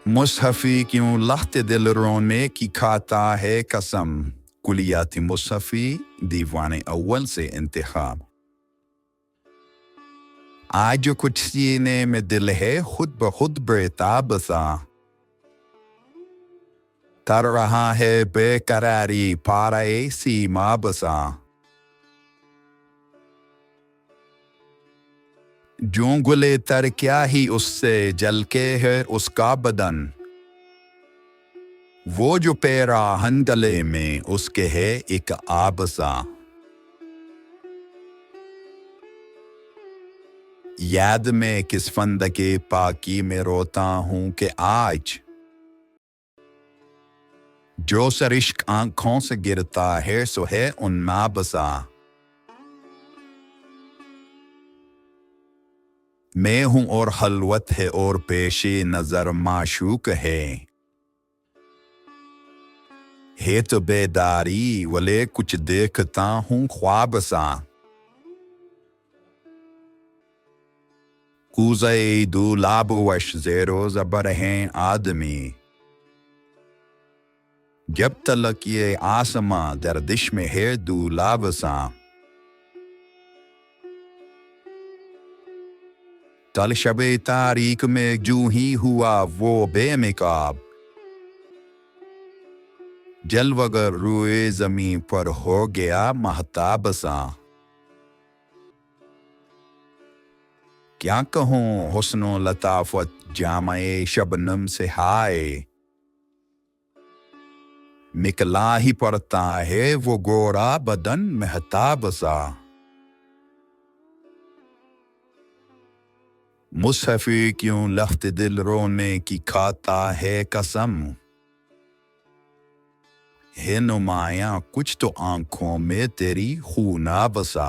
मुसहफ़ी क्यों लख्त दिल रोने की खाता है कसम। कुलियाती मुसहफ़ी दीवान अव्वल से इंतखाब। आज जो कुछ सीने में दिल है खुद ब खुद बेताब सा, तर रहा है बेकरारी पाराए सीमा बसा। जो गुले तर क्या ही उससे जल के है उसका बदन, वो जो पैरा हंगले में उसके है एक आबसा। याद में किस फंद के पाकी में रोता हूं कि आज जो सर इश्क आंखों से गिरता है सो है उनमें बसा। मैं हूं और हलवत है और पेशे नजर माशूक है तो बेदारी वले कुछ देखता हूं ख्वाब सा। कूज़े दूलाब वश ज़ेरो ज़बर हैं आदमी, जब तलक ये आसमां गर्दिश में है दूलाब सा। तल शबे तारीख में जूं ही हुआ वो बेमिकाब, जल वगर रुए जमीन पर हो गया महताब सा। क्या कहूँ हुस्नो लताफत जामे शबनम से हाय, निकला ही पड़ता है वो गोरा बदन महताब सा। मुसहफ़ी क्यों लख्त दिल रोने की खाता है कसम, है नुमायां कुछ तो आंखों में तेरी खूना बसा।